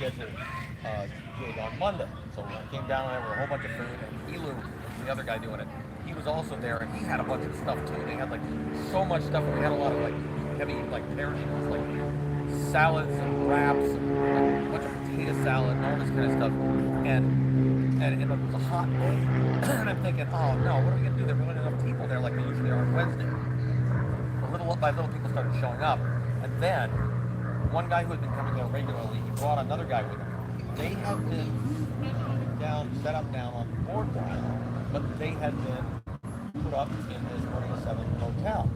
scheduled gig on Monday. So I came down there with a whole bunch of food, and Elu, the other guy doing it, he was also there, and he had a bunch of stuff too. They had like so much stuff, and we had a lot of like heavy like perishables, like salads and wraps, and like, a bunch of potato salad and all this kind of stuff. And it was a hot day, and I'm thinking, oh no, what are we gonna do? There weren't enough people there like they usually are on Wednesday. Little by little, people started showing up, and then one guy who had been coming there regularly, he brought another guy with him. They had been set up down on the boardwalk, but they had been put up in this 47 hotel.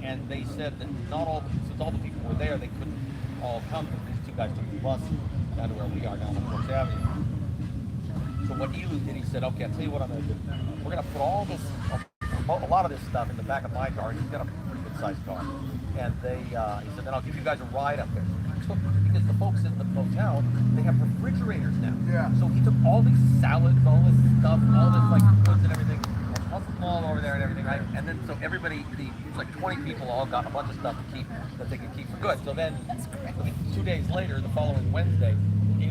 And they said that not all, since all the people were there, they couldn't all come. These two guys took the bus down to where we are down on 4th Avenue. So what Elu did, he said, okay, I'll tell you what I'm going to do. We're going to put all this, a lot of this stuff in the back of my car. He's got a pretty good sized car. And he said, then I'll give you guys a ride up there. Because the folks in the hotel, they have refrigerators now. Yeah. So he took all these salads, all this stuff, all this like goods and everything, and hustled them all over there and everything, right? And then so everybody, it was like 20 people all got a bunch of stuff to keep that they could keep for good. So then, 2 days later, the following Wednesday, he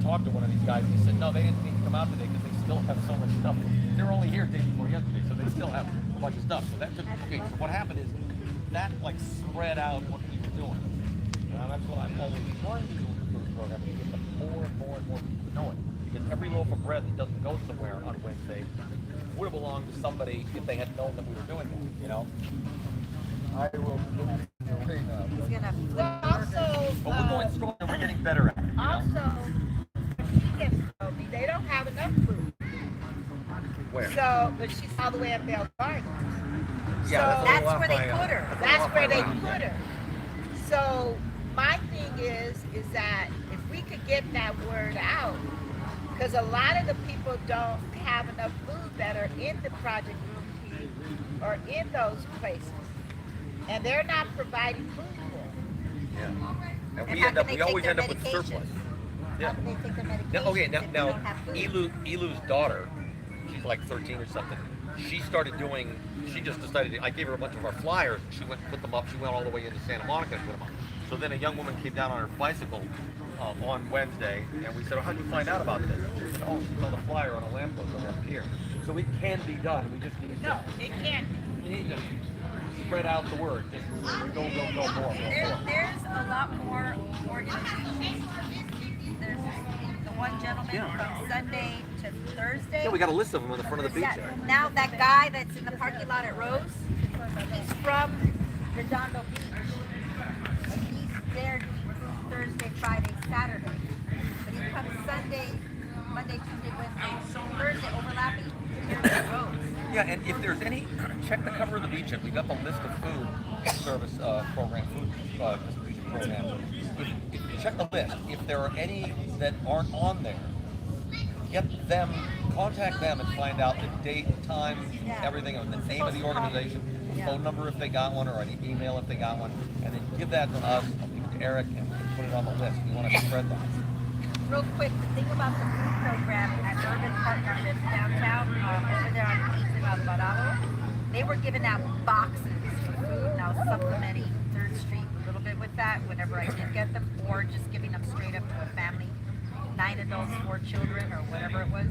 talked to one of these guys. He said, no, they didn't need to come out today because they still have so much stuff. They were only here the day before yesterday, so they still have a bunch of stuff. So that took, okay, so what happened is that like spread out what we were doing. That's what I'm always trying to do with the food program, to get more and more and more people to know it. Because every loaf of bread that doesn't go somewhere on Wednesday would have belonged to somebody if they had known that we were doing it, you know? I will clean up. He's gonna Also, But we're going strong and we're getting better at it. You know? also, she kept told me they don't have enough food. Where? So, but she's all the way up Bell Gardens. Yeah, So that's where they put her. That's where they put her. So my thing is that if we could get that word out, because a lot of the people don't have enough food that are in the Project Room or in those places, and they're not providing food for them. Yeah. And And we how end can up, they we take always their end up with medication? surplus. How Yeah. can they take their medication Now, okay, if they now don't have food? Elu's daughter, she's like 13 or something. She started doing. She just decided. I gave her a bunch of our flyers. She went and put them up. She went all the way into Santa Monica and put them up. So then a young woman came down on her bicycle on Wednesday, and we said, "Oh, how did you find out about this?" She said, "Oh, she saw the flyer on a lamppost over here." So it can be done. We just need No, it can't. we need to spread out the word. Just go more. There's a lot more organizations. There's the one gentleman from Sunday to Thursday. Yeah, we got a list of them on the front of the beach. Yeah, now that guy that's in the parking lot at Rose, he's from Redondo Beach. And he's there doing food Thursday, Friday, Saturday. But he comes Sunday, Monday, Tuesday, Wednesday, Thursday, overlapping here at Rose. Yeah, and if there's any, check the cover of the beach and we got the list of food service program, food distribution programs. If you check the list, if there are any that aren't on there, get them, contact them and find out the date, time, everything, and the name of the organization, phone number if they got one, or an email if they got one, and then give that to us, I'll give it to Eric, and put it on the list. We want to spread that. Real quick, the thing about the food program at Urban Partnerships downtown, over there on 8th and Alvarado, they were giving out boxes of food, and I was supplementing 3rd Street a little bit with that whenever I did get them, or just giving them straight up to a family, 9 adults, 4 children, or whatever it was.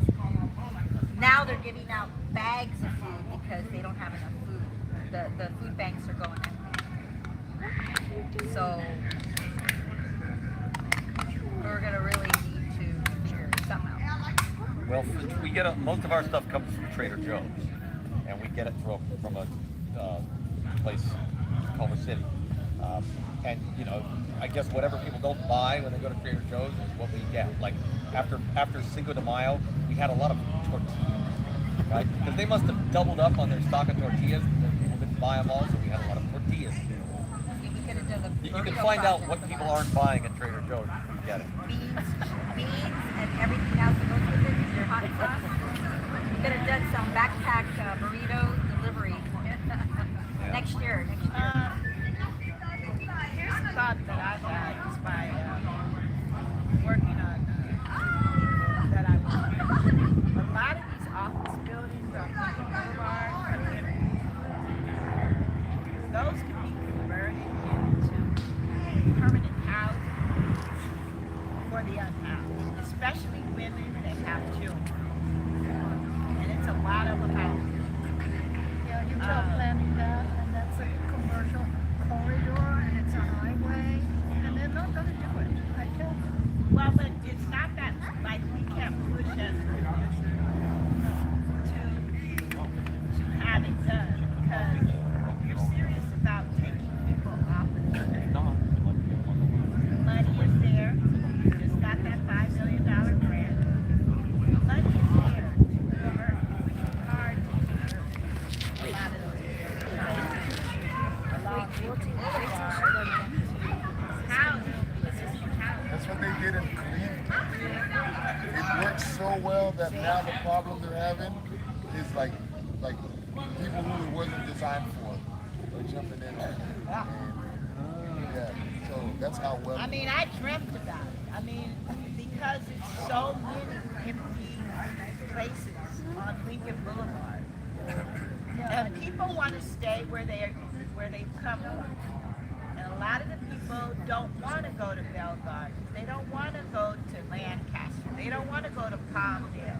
Now they're giving out bags of food because they don't have enough food. The food banks are going empty. So we're gonna really need to figure something out. Well, we get most of our stuff comes from Trader Joe's, and we get it from a place called the City. And you know, I guess whatever people don't buy when they go to Trader Joe's is what we get. Like after Cinco de Mayo, we had a lot of tortillas, right? Because they must have doubled up on their stock of tortillas. People didn't buy them all, so we had a lot of tortillas. We could have done the You can burrito find out project what with people that. aren't buying at Trader Joe's if you get it. Beans, and everything else that goes with it. Your hot sauce. We could have done some backpack burrito delivery next year. Here's a thought that I've had just by working on that I want. A lot of these office buildings on Boulevard, those can be converted into permanent housing for for the unhoused, especially women that have children. And it's a lot of them out there. Yeah, you try planning that, and that's a commercial corridor, and it's a highway, and they're not gonna do it. I tell them. Well, but it's not that, like, we can't push us to have it done, because you're serious about taking people off the street. The money is there. You just got that $5 million grant. The money is there. We can hard to a lot of those That's what they did in Cleveland. It worked so well that now the problem they're having is like people who it wasn't designed for are jumping in on it. And, yeah, so that's how well. I mean, I dreamt about it. I mean, because it's so many empty places on Lincoln Boulevard. And people want to stay where they've come from. And a lot of the people don't want to go to Bell Gardens. They don't want to go to Lancaster. They don't want to go to Palmdale.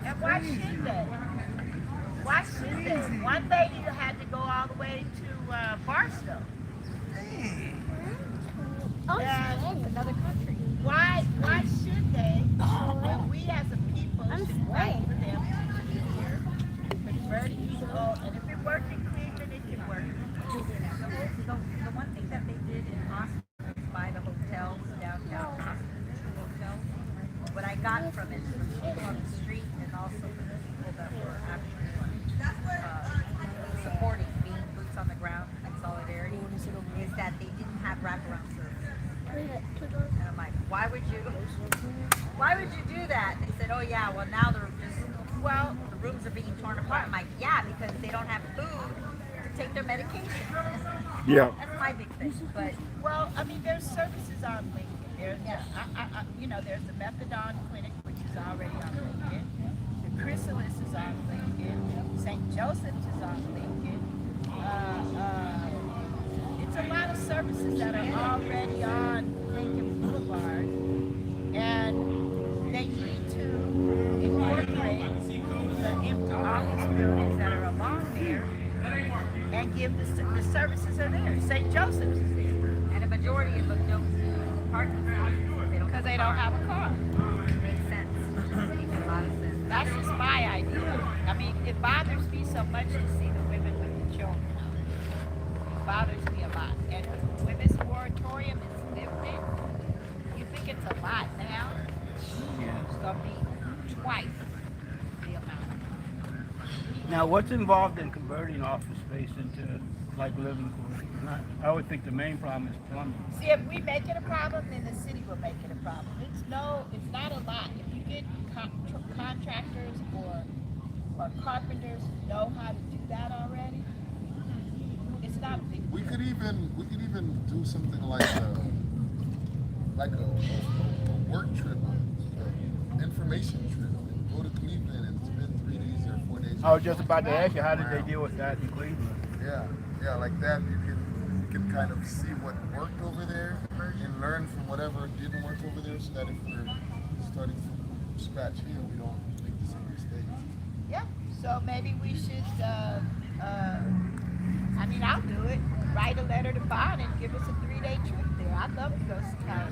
And why should they? Why should they? One lady had to go all the way to Barstow. And Another country. why should they? When we as a people should fight for them to be here, convert people, and if it worked in Cleveland, it can work. The one thing that they did in Austin was buy the hotels downtown, hotel. What I got from it, from people on the street and also from the people that were actually supporting, being boots on the ground and solidarity, is that they didn't have wraparound service. And I'm like, why would you do that? They said, oh yeah, well now they're just, well, the rooms are being torn apart. I'm like, yeah, because they don't have food to take their medication. Yeah. That's my big thing. But Well, I mean, there's services on Lincoln. There's, there's the methadone clinic, which is already on Lincoln. The Chrysalis is on Lincoln. St. Joseph's is on Lincoln. It's a lot of services that are already on Lincoln Boulevard, and they need to incorporate the empty office buildings that are along there and give the services are there. St. Joseph's is there. and a majority of them don't park Because they don't have a car. Makes sense. Makes a lot of sense. That's just my idea. I mean, it bothers me so much to see the women with the children. It bothers me a lot. And women's moratorium is lifted. You think it's a lot now? It's going to be twice the amount. Now, what's involved in converting office space into like living quarters? I would think the main problem is plumbing. See, if we make it a problem, then the city will make it a problem. It's not a lot. If you get contractors or carpenters who know how to do that already, it's not a big deal. We could even do something like a work trip, an information trip, and go to Cleveland and spend 3 days or 4 days. I was just about to ask you, how did they deal with that in Cleveland? Yeah, like that. You can kind of see what worked over there and learn from whatever didn't work over there, so that if we're starting from scratch here, we don't make the same mistakes. Yeah, so maybe we should, I'll do it. Write a letter to Bond and give us a 3-day trip there. I'd love to go see how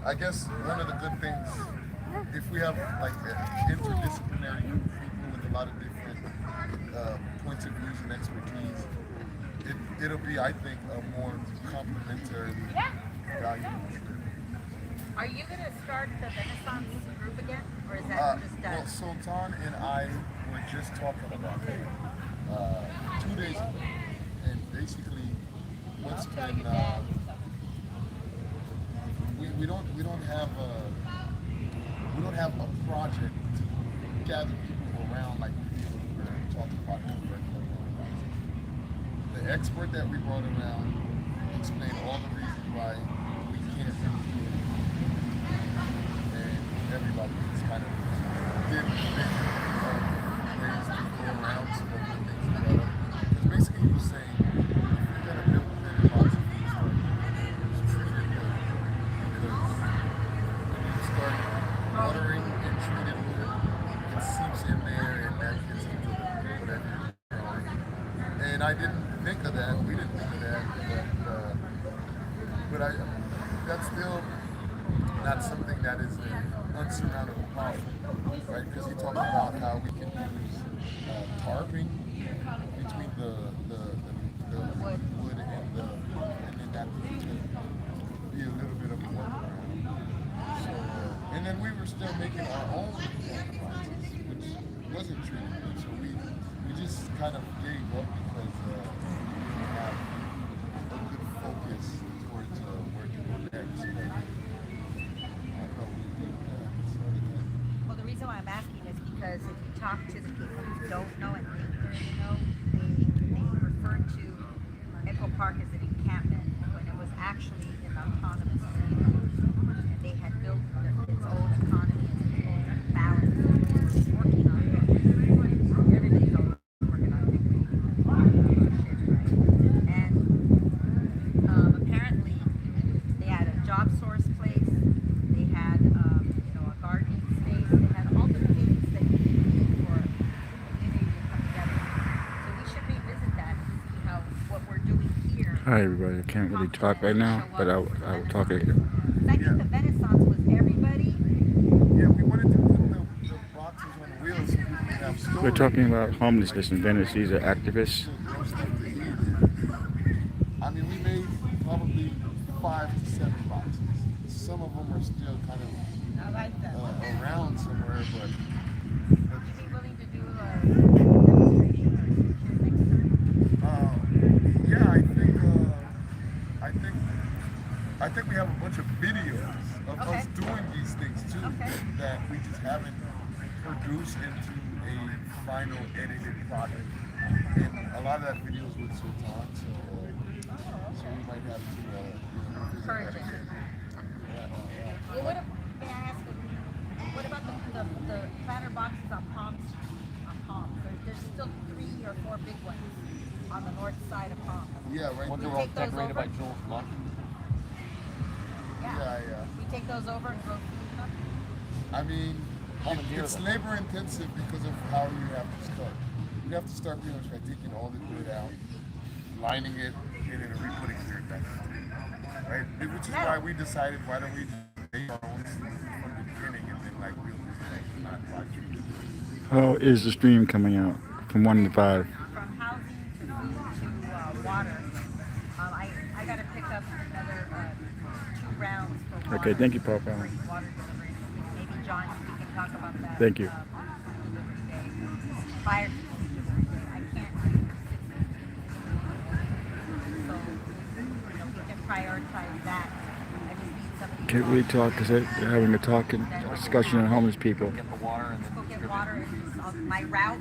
I guess one of the good things, if we have like an interdisciplinary group of people with a lot of different points of views and expertise, it'll be, I think, a more complementary valuable trip. Are you going to start the Renaissance group again? Or is that just done? Well, Sultan and I were just talking about that 2 days ago, and basically what's I'll tell been your dad. we don't have a project to gather people around like we did when we were talking about the regular organizing. The expert that we brought around explained all the reasons why we can't really do it. And everybody is kind of did think of ways to go around some of the things together. Because basically he was saying, if you're gonna build a better box of these, treat it well. but that's still not something that is an unsurmountable problem, right? Because he talked about how we can use tarping between the wood and then that to be a little bit of a workaround. So, and then we were still making our own compromises, which wasn't treated good. So we just kind of gave up because we didn't have a good focus towards working on next. But I know we did that. Well, the reason why I'm asking is because if you talk to the people who don't know and think they know, they refer to Echo Park as an encampment when it was actually an autonomous community. And they had built its own economy and its own balance. It's working on it. Everybody's always working on it. And apparently they had a job source place. They had a gardening space. They had all the things that you need for a community to come together. So we should revisit that and see how what we're doing here. Hi everybody, I can't really talk right now, but I will talk later. I think the Renaissance was everybody. Yeah, we wanted to put the boxes on wheels so people could have stores. We're talking about homelessness in Venice. These are activists. I mean, we made probably 5 to 7 boxes. Some of them are still kind of I like that. around somewhere, but Would you be willing to do a demonstration next time? yeah, I think we have a bunch of videos of us doing these things too that we just haven't produced into a final edited product. And a lot of that video is with Sultan, so we might have to Encourage it. Well, may I ask you, what about the platter boxes on Palm Street? There's still 3 or 4 big ones on the north side of Palm. Yeah, right. Ones there. are all take those decorated over? by Jules Luck. Yeah. We take those over and grow food up? I mean, Volunteer it's them. labor intensive because of how you have to start. You have to start pretty much by taking all the dirt out, lining it, and then re-putting dirt back in. Right? Which is why we decided, why don't we make our own from the beginning and then like we'll do things, not watch you. How is the stream coming out from 1 to 5? From housing to food to water. I got to pick up another 2 rounds for water. Okay, thank you, Papa. Water delivery. Maybe John, we can talk about that. Thank you. Delivery day. Fire delivery day. I can't do 6 So, we can prioritize that. I just need somebody Can't really talk because they're having a talk and discussion on homeless people. Get the water and then go get distribute water it. and just, my route.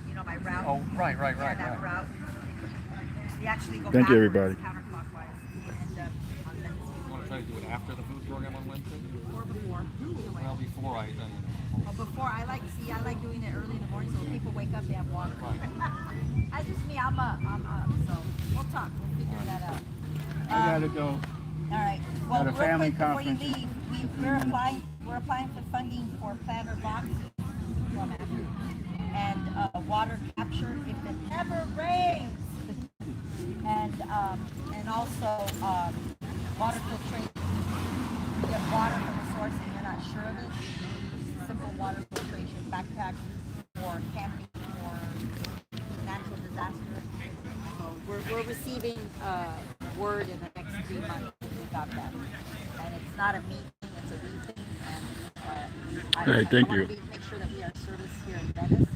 You know my route. Oh, right. Yeah, that route. We actually go Thank you, backwards, everybody. counterclockwise. We end up on Venice You want to try to do it after the food program on Wednesday? or before. Well, before I Before I like doing it early in the morning so when people wake up they have water. That's just me. I'm up. So we'll talk. We'll figure that out. I gotta go. All right. Well, At a real family quick before conference. you leave, we're applying for funding for planter boxes and water capture if it never rains, and also water filtration. You get water from the source and you're not sure of it. Simple water filtration backpacks for camping or natural disasters. So we're receiving word in the next 3 months that we got that. And it's not a meeting, it's a meeting. And I Hey, thank you. want to make sure that we are service here in Venice.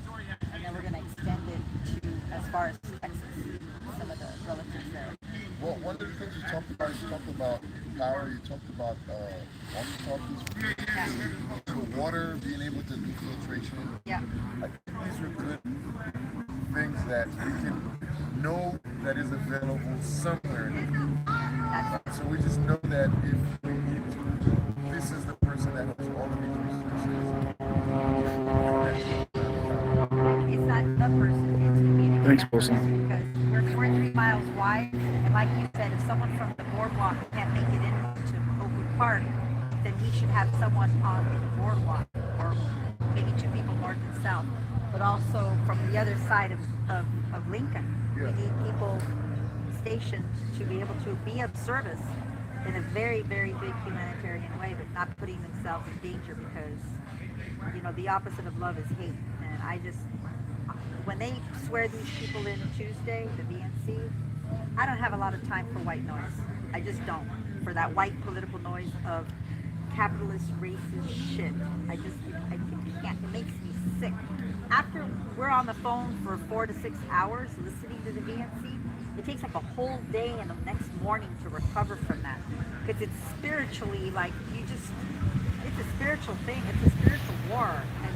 And then we're going to extend it to as far as Texas, some of the relatives there. Well, one of the things you talked about power, you talked about walkie-talkies, to water, being able to do filtration. Yeah. I think these are good things that we can know that is available somewhere in the community. So we just know that if we need to, this is the person that has all of these resources. It's not the person, it's community. Thanks, members, Wilson. Because we're 23 miles wide, and like you said, if someone from the boardwalk can't make it into Oakwood Park, then we should have someone on the boardwalk, or maybe 2 people north and south, but also from the other side of Lincoln. We need people stationed to be able to be of service in a very, very big humanitarian way, but not putting themselves in danger because, you know, the opposite of love is hate. And I just, when they swear these people in Tuesday, the VNC, I don't have a lot of time for white noise. I just don't. For that white political noise of capitalist, racist shit. I can't. It makes me sick. After we're on the phone for 4 to 6 hours listening to the VNC, it takes like a whole day and the next morning to recover from that. Because it's spiritually like it's a spiritual thing. It's a spiritual war. And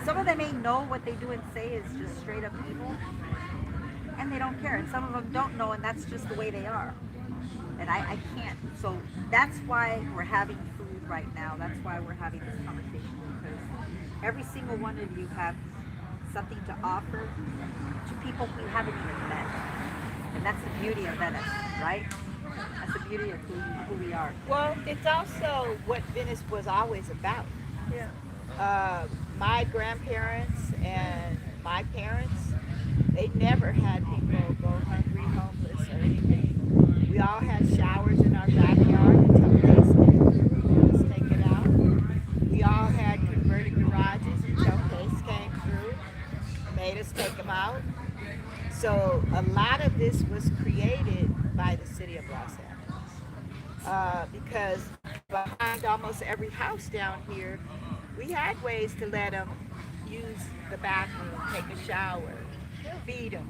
some of them may know what they do and say is just straight up evil. And they don't care. And some of them don't know, and that's just the way they are. And I can't. So that's why we're having food right now. That's why we're having this conversation, because every single one of you have something to offer to people we haven't even met. And that's the beauty of Venice, right? That's the beauty of who we are. Well, it's also what Venice was always about. Yeah. My grandparents and my parents, they never had people go hungry, homeless, or anything. We all had showers in our backyard until Pace came take it out. We all had converted garages until Pace came through, made us take them out. So a lot of this was created by the city of Los Angeles. Because behind almost every house down here, we had ways to let them use the bathroom, take a shower, feed them.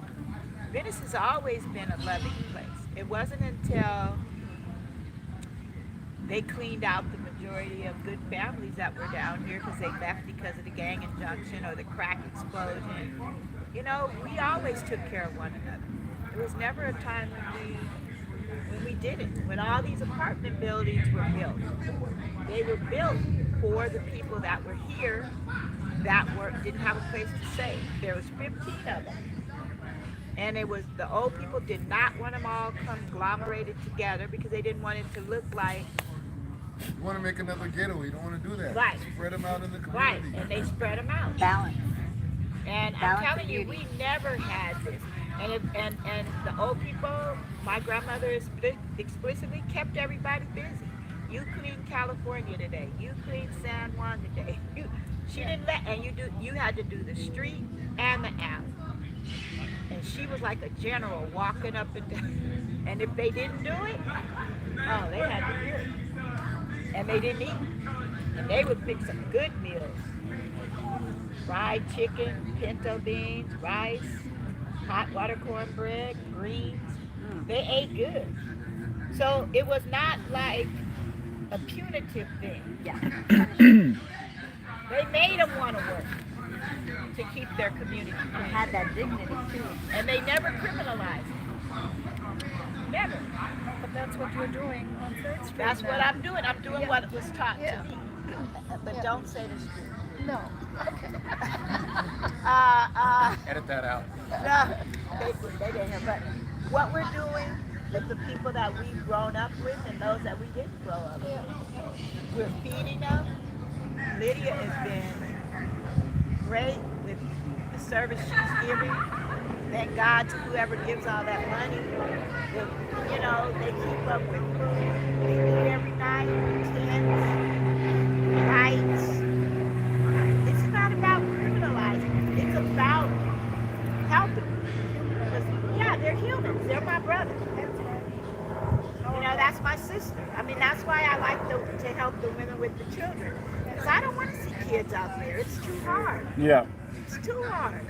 Venice has always been a loving place. It wasn't until they cleaned out the majority of good families that were down here because they left because of the gang injunction or the crack explosion. You know, we always took care of one another. There was never a time when we didn't. When all these apartment buildings were built, they were built for the people that were here that didn't have a place to stay. There was 15 of them. And it was, the old people did not want them all conglomerated together because they didn't want it to look like. You want to make another ghetto, you don't want to do that. Right. Spread them out in the community. Right, and they spread them out. Balance. And I'm telling you, we never had this. And the old people, my grandmother explicitly kept everybody busy. You clean California today. You clean San Juan today. She didn't let, and you had to do the street and the alley. And she was like a general walking up and down. And if they didn't do it, oh, they had to do it. And they didn't eat. And they would pick some good meals. Fried chicken, pinto beans, rice, hot water cornbread, greens. They ate good. So it was not like a punitive thing. Yeah. They made them want to work to keep their community clean. Had that dignity too. And they never criminalized it. Never. But that's what you're doing on 3rd Street. That's now. what I'm doing. I'm doing what was taught Yeah. to me. But Yeah. don't say the street. No. Okay. Edit that out. No, they didn't hear. But what we're doing with the people that we've grown up with and those that we didn't grow up with, we're feeding them. Lydia has been great with the service she's giving. Thank God to whoever gives all that money. You know, they keep up with food. They eat every night, tents, lights. It's not about criminalizing. It's about helping. Because, yeah, they're humans. They're my brother. You know, that's my sister. I mean, that's why I like to help the women with the children. Because I don't want to see kids out there. It's too hard. Yeah. It's too hard.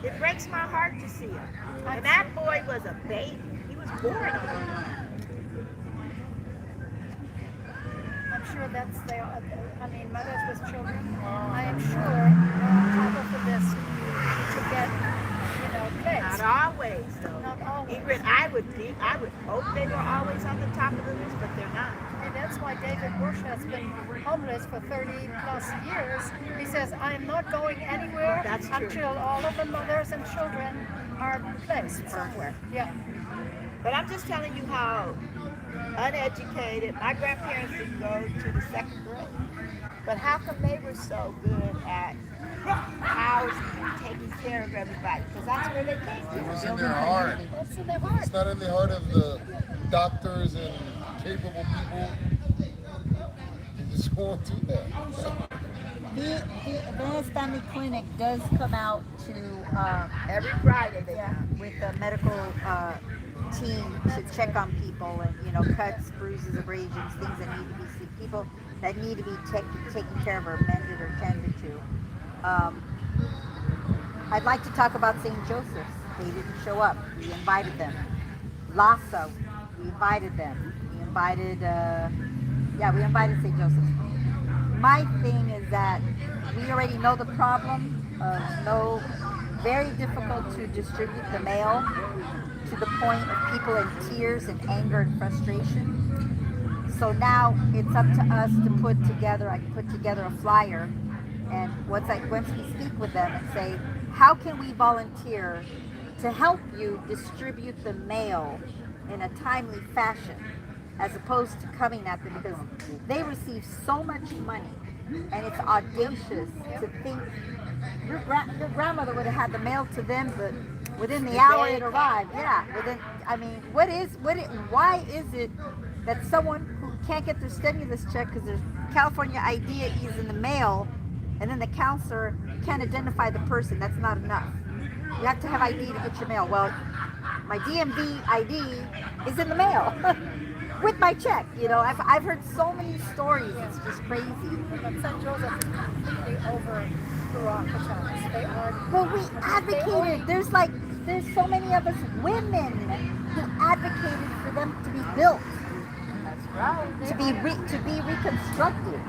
It breaks my heart to see it. And that boy was a baby. He was born on it. I'm sure that's mothers with children. I am sure on top of the list to get, placed. Not always, though. Not always. Even I would hope they were always on the top of the list, but they're not. And that's why David Bush has been homeless for 30 plus years. He says, I'm not going anywhere That's true. until all of the mothers and children are placed somewhere. Yeah. But I'm just telling you how uneducated. My grandparents didn't go to the second grade. But how come they were so good at housing and taking care of everybody? Because that's where they came It from. was in their heart. That's in their heart. It's not in the heart of the doctors and capable people. They just won't do that. The Venice Family Clinic does come out to Every Friday they with the medical team to check on people and cuts, bruises, abrasions, things that need to be seen, people that need to be taken care of or mended or tended to. I'd like to talk about St. Joseph's. They didn't show up. We invited them. Lhasa, we invited them. We invited St. Joseph's. My thing is that we already know the problem of very difficult to distribute the mail to the point of people in tears and anger and frustration. So now it's up to us to I can put together a flyer, and once we speak with them and say, how can we volunteer to help you distribute the mail in a timely fashion, as opposed to coming at them, because they receive so much money, and it's audacious to think your grandmother would have had the mail to them, but within the hour it arrived. Yeah, why is it that someone who can't get their stimulus check because their California ID is in the mail, and then the counselor can't identify the person? That's not enough. You have to have ID to get your mail. Well, my DMV ID is in the mail with my check. I've heard so many stories. It's just crazy. But St. Joseph is completely over-bureaucratized. They are. Well, we advocated. There's so many of us women who advocated for them to be built. That's right. To be reconstructed.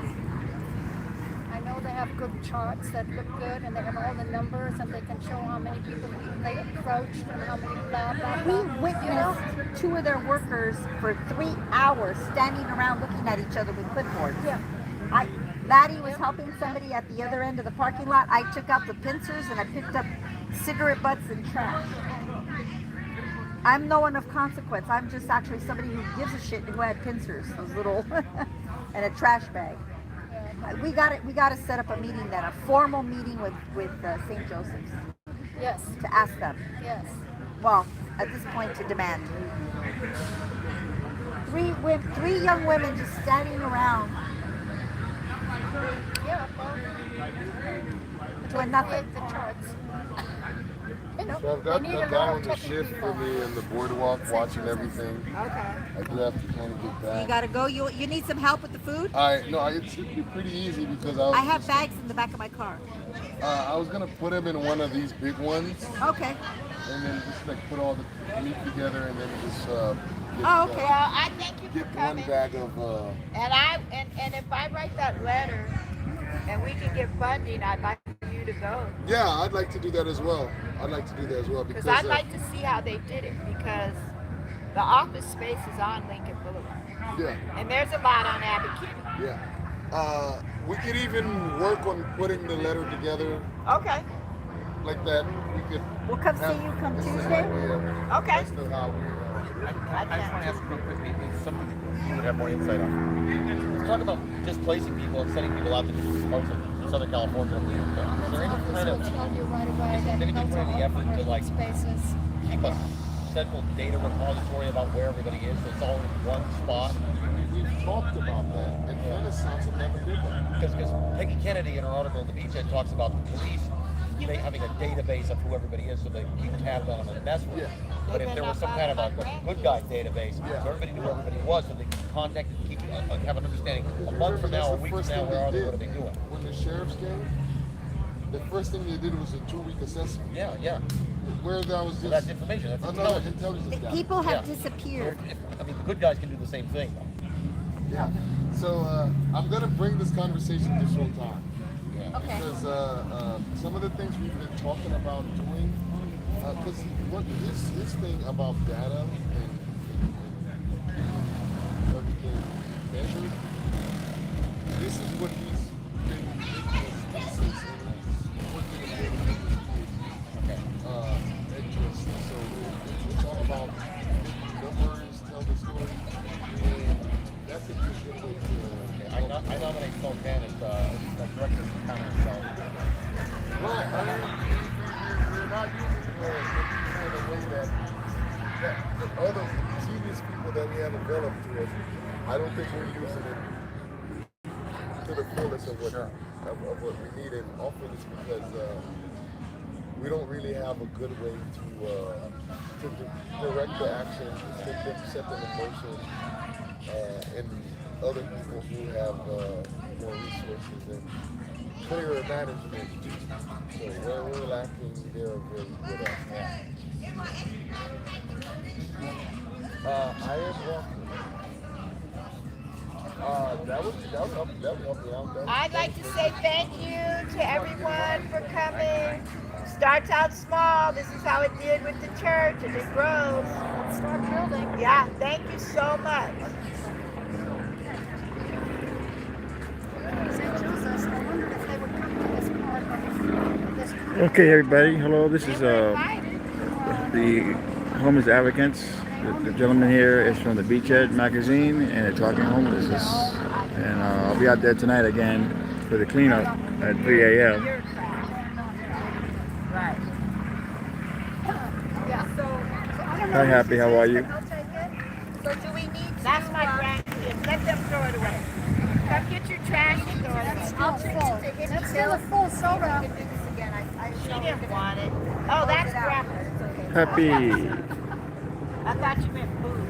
I know they have good charts that look good, and they have all the numbers, and they can show how many people they approached and how many blah blah We blah. witnessed two of their workers for 3 hours standing around looking at each other with clipboards. Yeah. Laddie was helping somebody at the other end of the parking lot. I took out the pincers and I picked up cigarette butts and trash. I'm no one of consequence. I'm just actually somebody who gives a shit and who had pincers, those little, and a trash bag. We got to set up a meeting then, a formal meeting with St. Joseph's Yes. to ask them. Yes. Well, at this point, to demand. Three young women just standing around Yeah. Well, doing nothing. the charts. So I've got that on the shift for me in the boardwalk, watching everything. Okay. I do have to kind of get You back. gotta go. You need some help with the food? It should be pretty easy because I have bags in the back of my car. I was gonna put them in one of these big ones, Okay. and then just put all the meat together, and then just Oh, okay. Well, I thank you get for one coming. bag of. And if I write that letter and we can get funding, I'd like for you to go. Yeah, I'd like to do that as well. Because I'd like to see how they did it, because the office space is on Lincoln Boulevard. Yeah, And there's a lot on Abbott. yeah. We could even work on putting the letter together Okay. like that. We could. We'll come see you come Tuesday. Okay. That's the how we. I just want to ask real quickly, something you would have more insight on. Let's talk about displacing people and sending people out to different parts of Southern California. Is there any kind of tell you right away is that there any those kind of are effort to like spaces. keep a central data repository about where everybody is, so it's all in one spot? We've talked about that, and Renaissance have never did that. Because Peggy Kennedy in her article in the Beachhead talks about the police having a database of who everybody is, so they keep tabs on them and mess with them. But if there was some kind of a good guy database, so everybody knew who everybody was, so they could contact and keep have an understanding a month from now, a week from now, where are they, what are they doing? When the sheriffs came, the first thing they did was a 2-week assessment. Yeah. Where that was just. So that's information. That's another intelligence. intelligence guy. People have Yeah. disappeared. I mean, the good guys can do the same thing. Yeah. So I'm gonna bring this conversation to Sultan. Yeah. Okay. Because some of the things we've been talking about doing, because what his thing about data and everything measured, this is what he's been making his thesis and he's working with interest. So we talk about numbers, tell the story, and I nominate Sultan as the director of county himself. Well, I mean, we're not using it in a way that the other genius people that we have developed to us, I don't think we're using it to the fullest of what we need. And often it's because we don't really have a good way to direct the action, set them in motion, and other people who have more resources and clearer management. So where we're lacking, they're very good at. I am walking. That would help me out. I'd like to say thank you to everyone for coming. Starts out small. This is how it did with the church, and it grows. Let's start building. Yeah, thank you so much. St. Joseph's, I wondered if they would come to this part of this group. Okay, everybody. Hello. This They is were invited. the homeless advocates. The gentleman here is from the Beachhead magazine, and they're talking homelessness. And I'll be out there tonight again for the cleanup at 3 a.m. Right. Yeah. So I don't know. Hi, Happy. How are you? I'll take it. So do we need to? That's my grandkids. Let them throw it away. Come get your trash and throw it That's away. still full. That's still a full We soda. can do this again. I She didn't want it. Oh, that's grandma. Happy. I thought you meant food.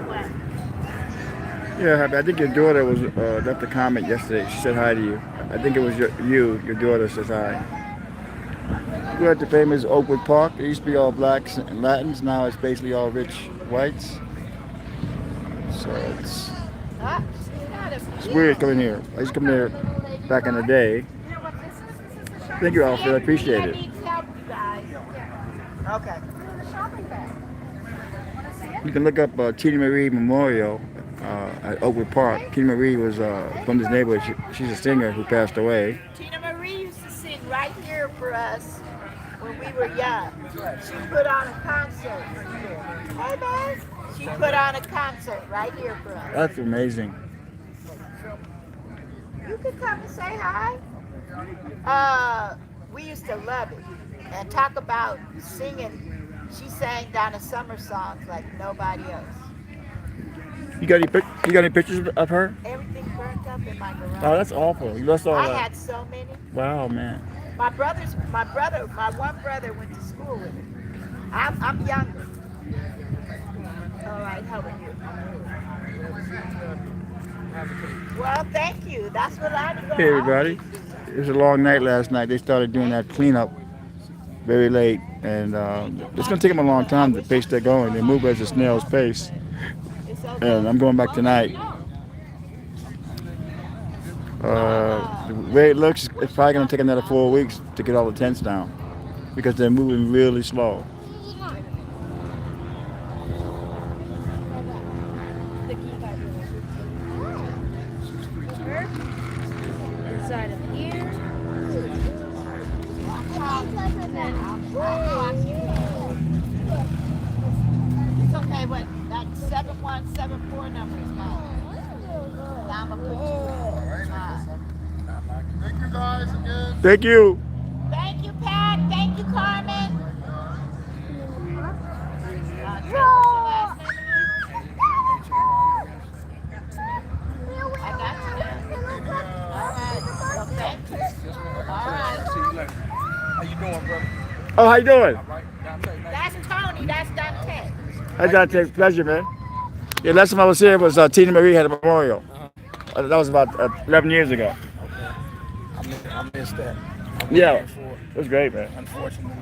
What? Yeah, Happy. I think your daughter was left a comment yesterday. She said hi to you. I think it was your daughter says hi. We're at the famous Oakwood Park. It used to be all blacks and Latins. Now it's basically all rich whites. So it's Ah, she's not a It's weird coming here. I used to come there back in the day. You know what this is? This is a Thank you, Alfred. I appreciate I it. need help, you guys. Okay. The shopping bag. Want to see it? You can look up Tina Marie Memorial at Oakwood Park. Tina Marie was from this neighborhood. She's a singer who passed away. Tina Marie used to sing right here for us when we were young. She put on a concert here. Hey, man. She put on a concert right here for us. That's amazing. You can come and say hi. We used to love it. And talk about singing. She sang Donna Summer songs like nobody else. You got any pictures of her? Everything burnt up in my garage. Oh, that's awful. You lost all I that. had so many. Wow, man. My one brother went to school with her. I'm younger. All right, how are you? Well, thank you. That's what I do. Hey, everybody. It was a long night last night. They started doing that cleanup very late, and it's gonna take them a long time to pace they're going. They move at a snail's pace, and I'm going back tonight. The way it looks, it's probably gonna take another 4 weeks to get all the tents down because they're moving really slow. Inside of here. It's okay, what that 7174 number is mine. I'm gonna put you. Thank you guys again. Thank you. Thank you, Pat. Thank you, Carmen. I got you now. All right. Well, thank you. All right. See you later. How you doing, brother? Oh, how you doing? All right. Dante, nice. That's Tony. That's Dante. Hi, Dante. Pleasure, man. Yeah, last time I was here was Tina Marie had a memorial. That was about 11 years ago. I missed that. Yeah, it was great, man. Unfortunately,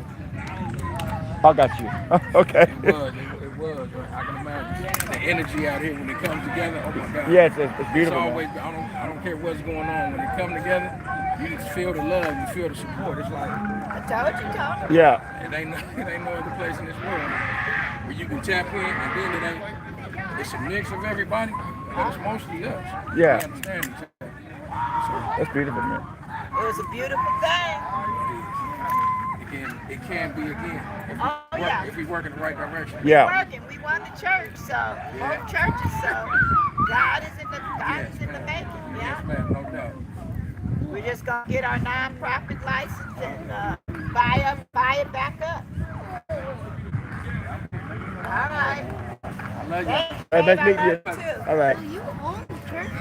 I got you. Okay. it was. I can imagine the energy out here when it comes together. Oh my God. Yeah, it's beautiful. It's man. always. I don't care what's going on. When they come together, you just feel the love. You feel the support. It's like I told you, Tony. Yeah. it ain't no other place in this world where you can tap in, and then it's a mix of everybody, but it's mostly us. Yeah. We understand each other. That's beautiful, man. It was a beautiful thing. It can be again. Oh, Oh, yeah. if we work in the right direction. Yeah. Working. We won the church, so both churches. So God is in the making. Yeah. Yes, ma'am, no doubt. We're just gonna get our nonprofit license and buy it back up. All right. I love you. All right, nice meeting you. Too. All right. You own the church.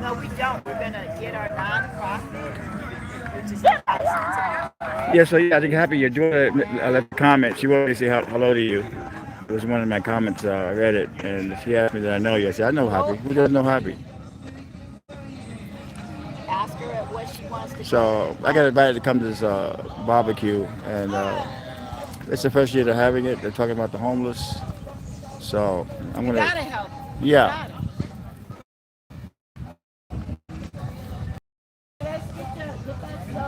No, we don't. We're gonna get our nonprofit, which is licensed. Yeah, so yeah, I think happy you're doing it. I left a comment. She wanted to say hello to you. It was one of my comments. I read it, and she asked me that I know you. I said, I know Happy. Who doesn't know Happy? Ask her what she wants to. So I got invited to come to this barbecue, and it's the first year they're having it. They're talking about the homeless. So I'm You gonna. gotta help. Yeah.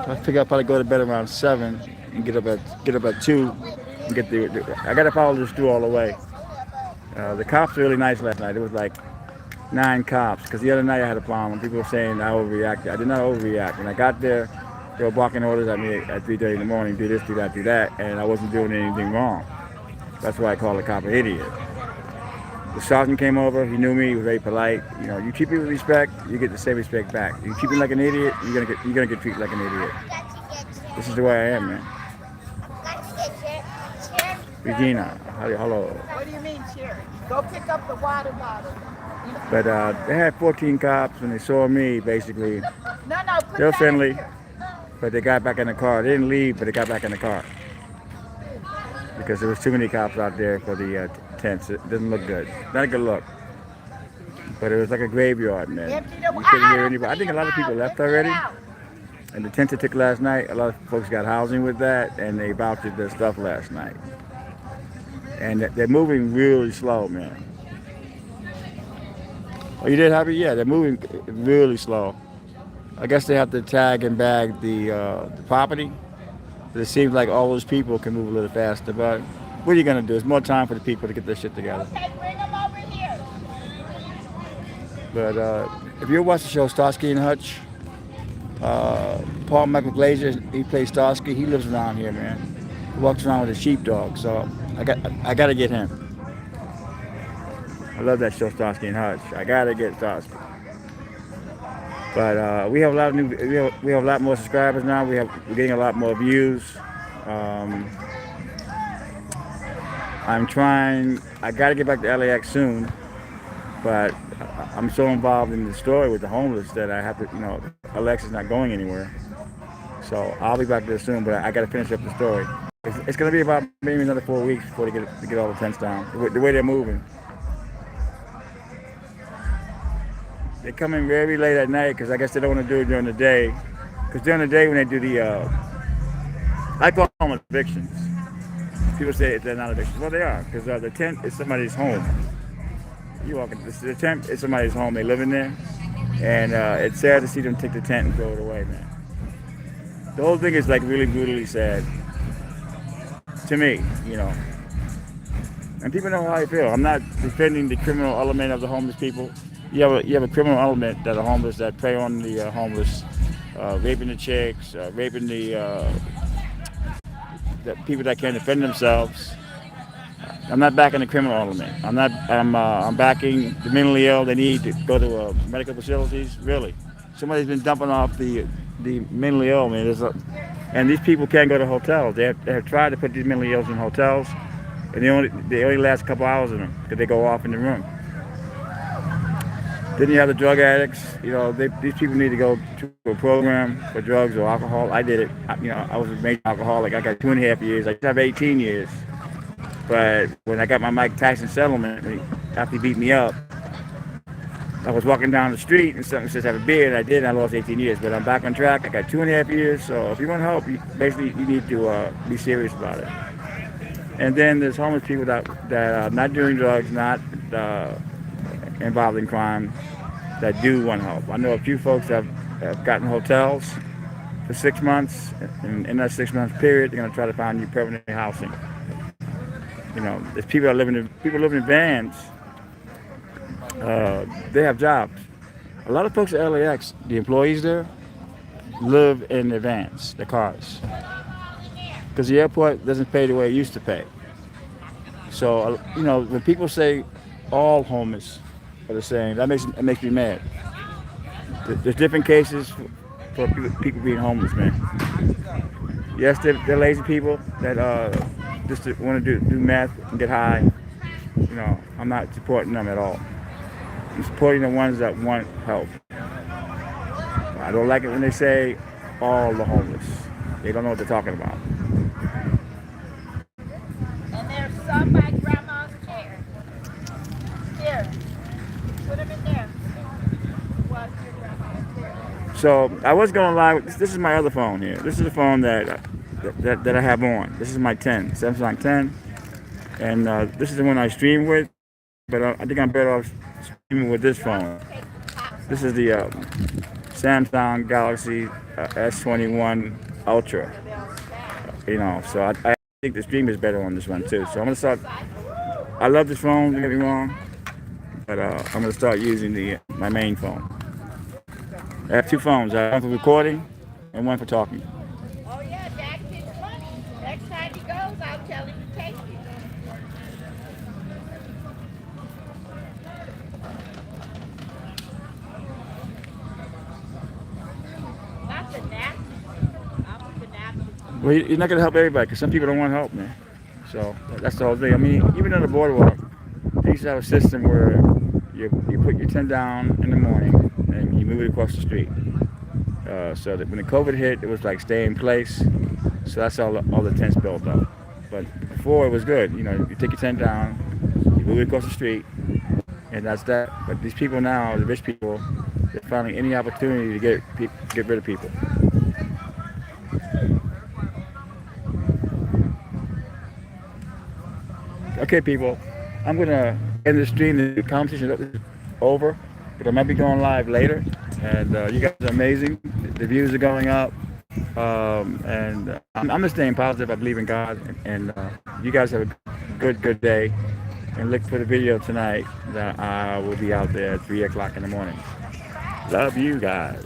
I think I'll probably go to bed around 7 and get up at 2 and get I gotta follow this through all the way. The cops were really nice last night. It was like 9 cops because the other night I had a problem. People were saying I overreacted. I did not overreact. When I got there, they were barking orders at me at 3:30 in the morning. Do this, do that, do that, and I wasn't doing anything wrong. That's why I called the cop an idiot. The sergeant came over. He knew me. He was very polite. You know, you treat people with respect, you get the same respect back. You treat me like an idiot, you're gonna get treated like an idiot. This is the way I am, man. Regina, hello. What do you mean, cheering? Go pick up the water bottle. But they had 14 cops when they saw me. Basically, No, put they were that in friendly, here. but they got back in the car. They didn't leave, but they got back in the car because there was too many cops out there for the tents. It didn't look good. Not a good look. But it was like a graveyard, man. Empty the You couldn't hear water. anybody. I think a lot of people left already. And the tents they took last night, a lot of folks got housing with that, and they vouched their stuff last night. And they're moving really slow, man. Oh, you did, Happy? Yeah, they're moving really slow. I guess they have to tag and bag the property. But it seems like all those people can move a little faster. But what are you going to do? It's more time for the people to get their shit together. Okay, bring them over here. But if you watch the show Starsky and Hutch, Paul Michael Glazer, he plays Starsky. He lives around here, man. He walks around with a sheepdog. So I got to get him. I love that show Starsky and Hutch. I got to get Starsky. But we have a lot of we have a lot more subscribers now. We're getting a lot more views. I'm trying. I got to get back to LAX soon, but I'm so involved in the story with the homeless that I have to. You know, LAX is not going anywhere. So I'll be back there soon, but I got to finish up the story. It's going to be about maybe another 4 weeks before they get all the tents down. The way they're moving. They come in very late at night because I guess they don't want to do it during the day. Because during the day when they do I call them evictions. People say they're not evictions. Well, they are because the tent is somebody's home. You walk in, the tent is somebody's home. They live in there, and it's sad to see them take the tent and throw it away, man. The whole thing is like really brutally sad to me, you know. And people know how I feel. I'm not defending the criminal element of the homeless people. You have a criminal element that are homeless that prey on the homeless, raping the chicks, raping the people that can't defend themselves. I'm not backing the criminal element. I'm backing the mentally ill. They need to go to medical facilities. Really, somebody's been dumping off the mentally ill, man. And these people can't go to hotels. They have tried to put these mentally ill in hotels, and they only last a couple hours in them because they go off in the room. Then you have the drug addicts. You know, these people need to go to a program for drugs or alcohol. I did it. I was a major alcoholic. I got 2.5 years. I just have 18 years. But when I got my Mike Tyson settlement, after he beat me up, I was walking down the street and something says have a beer, and I did, and I lost 18 years. But I'm back on track. I got 2.5 years. So if you want help, you need to be serious about it. And then there's homeless people that are not doing drugs, not involved in crime, that do want help. I know a few folks that have gotten hotels for 6 months, and in that 6 month period, they're going to try to find you permanent housing. You know, there's people living in vans. They have jobs. A lot of folks at LAX, the employees there, live in their vans, their cars, because the airport doesn't pay the way it used to pay. So you know, when people say all homeless are the same, it makes me mad. There's different cases for people being homeless, man. Yes, they're lazy people that just want to do meth and get high. You know, I'm not supporting them at all. I'm supporting the ones that want help. I don't like it when they say all the homeless. They don't know what they're talking about. And there's some by grandma's chair. Here, put them in there. Watch your grandma's chair. So I was going live. This is my other phone here. This is the phone that I have on. This is my Samsung 10, and this is the one I stream with. But I think I'm better off streaming with this phone. This is the Samsung Galaxy S21 Ultra. You know, so I think the stream is better on this one too. So I'm gonna start. I love this phone. Don't get me wrong, but I'm gonna start using my main phone. I have two phones. I have one for recording and one for talking. Oh yeah, Jack gets money. Next time he goes, I'll tell him to take you. Not the napkin. I'm with the napkin. Well, you're not gonna help everybody because some people don't want help, man. So that's the whole thing. I mean, even on the boardwalk, they used to have a system where you put your tent down in the morning and you move it across the street. So that when the COVID hit, it was like stay in place. So that's all the tents built up. But before it was good. You know, you take your tent down, you move it across the street, and that's that. But these people now, the rich people, they're finding any opportunity to get rid of people. Okay, people, I'm gonna end the stream. The conversation is over, but I might be going live later. And you guys are amazing. The views are going up, and I'm just staying positive. I believe in God, and you guys have a good day. And look for the video tonight that I will be out there at 3 o'clock in the morning. Love you guys.